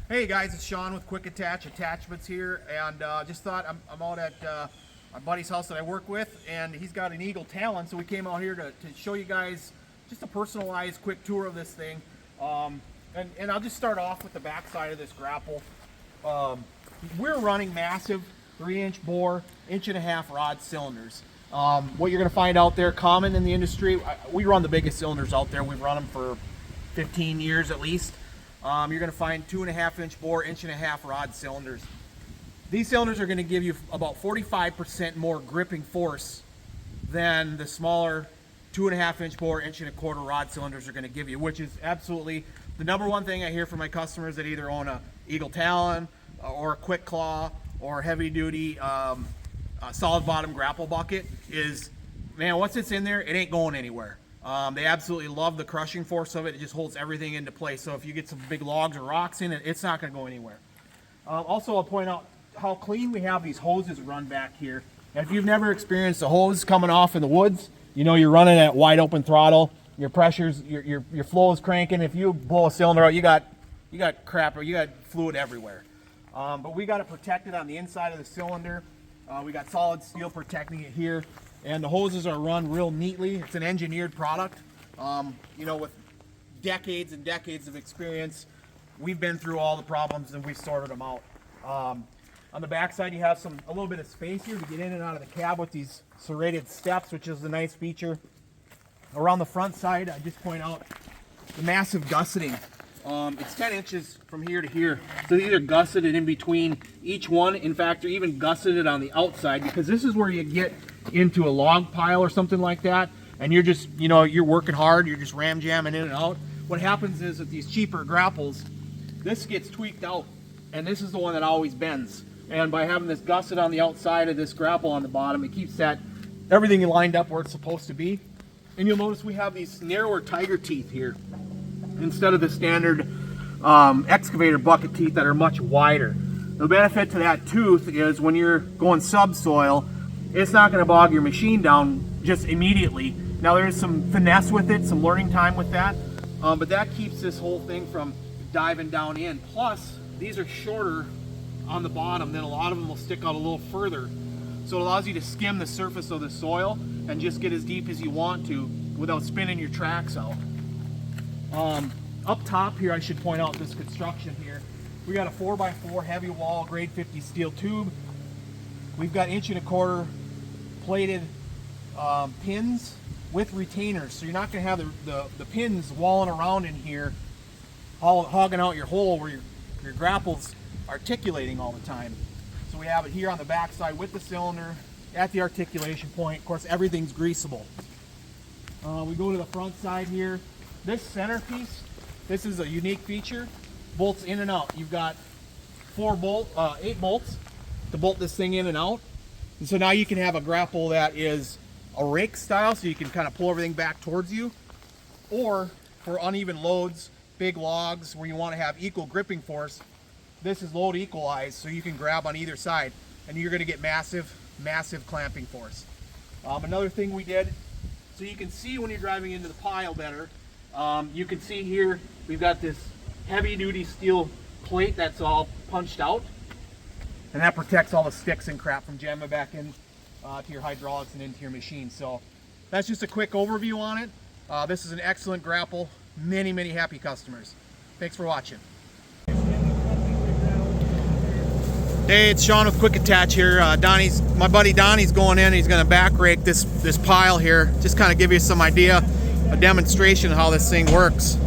Hey guys, it's Sean with Quick Attach Attachments here, and just thought I'm out at my buddy's house that I work with, and he's got an Eagle Talon, so we came out here to show you guys just a personalized quick tour of this thing. And I'll just start off with the back side of this grapple. We're running massive 3-inch bore, 1.5-inch rod cylinders. What you're going to find out there, common in the industry, we run the biggest cylinders out there. We've run them for 15 years at least. You're going to find 2.5-inch bore, 1.5-inch rod cylinders. These cylinders are going to give you about 45% more gripping force than the smaller 2.5-inch bore, 1.25-inch rod cylinders are going to give you, which is absolutely the number one thing I hear from my customers that either own a Eagle Talon or a Quick Claw or heavy duty solid bottom grapple bucket is, man, once it's in there, it ain't going anywhere. They absolutely love the crushing force of it. It just holds everything into place. So if you get some big logs or rocks in it, it's not going to go anywhere. Also, I'll point out how clean we have these hoses run back here. And if you've never experienced a hose coming off in the woods, you know you're running at wide open throttle. Your pressure's, your flow is cranking. If you blow a cylinder out, you got crap or you got fluid everywhere. But we got it protected on the inside of the cylinder. We got solid steel protecting it here. And the hoses are run real neatly. It's an engineered product. You know, with decades and decades of experience, we've been through all the problems and we've sorted them out. On the back side, you have a little bit of space here to get in and out of the cab with these serrated steps, which is a nice feature. Around the front side, I just point out the massive gusseting. It's 10 inches from here to here. So these are gusseted in between each one. In fact, they're even gusseted on the outside because this is where you get into a log pile or something like that, and you're just, you know, you're working hard, you're just ram jamming in and out. What happens is that these cheaper grapples, this gets tweaked out, and this is the one that always bends. And by having this gusset on the outside of this grapple on the bottom, it keeps that everything lined up where it's supposed to be. And you'll notice we have these narrower tiger teeth here instead of the standard excavator bucket teeth that are much wider. The benefit to that tooth is when you're going subsoil, it's not going to bog your machine down just immediately. Now there's some finesse with it, some learning time with that, but that keeps this whole thing from diving down in. Plus, these are shorter on the bottom, then a lot of them will stick out a little further. So it allows you to skim the surface of the soil and just get as deep as you want to without spinning your tracks out. Up top here, I should point out this construction here. We got a 4x4 heavy wall grade 50 steel tube. We've got 1.25-inch plated pins with retainers, so you're not going to have the pins walling around in here hogging out your hole where your grapple's articulating all the time. So we have it here on the back side with the cylinder at the articulation point. Of course, everything's greasable. We go to the front side here. This centerpiece, this is a unique feature. Bolts in and out. You've got 8 bolts to bolt this thing in and out. And so now you can have a grapple that is a rake style, so you can kind of pull everything back towards you. Or for uneven loads, big logs where you want to have equal gripping force, this is load equalized, so you can grab on either side. And you're going to get massive, massive clamping force. Another thing we did, so you can see when you're driving into the pile better, you can see here we've got this heavy duty steel plate that's all punched out. And that protects all the sticks and crap from jamming back in to your hydraulics and into your machine. So that's just a quick overview on it. This is an excellent grapple. Many, many happy customers. Thanks for watching. Hey, it's Sean with Quick Attach here. My buddy Donnie's going in. He's going to back rake this pile here. Just kind of give you some idea, a demonstration of how this thing works.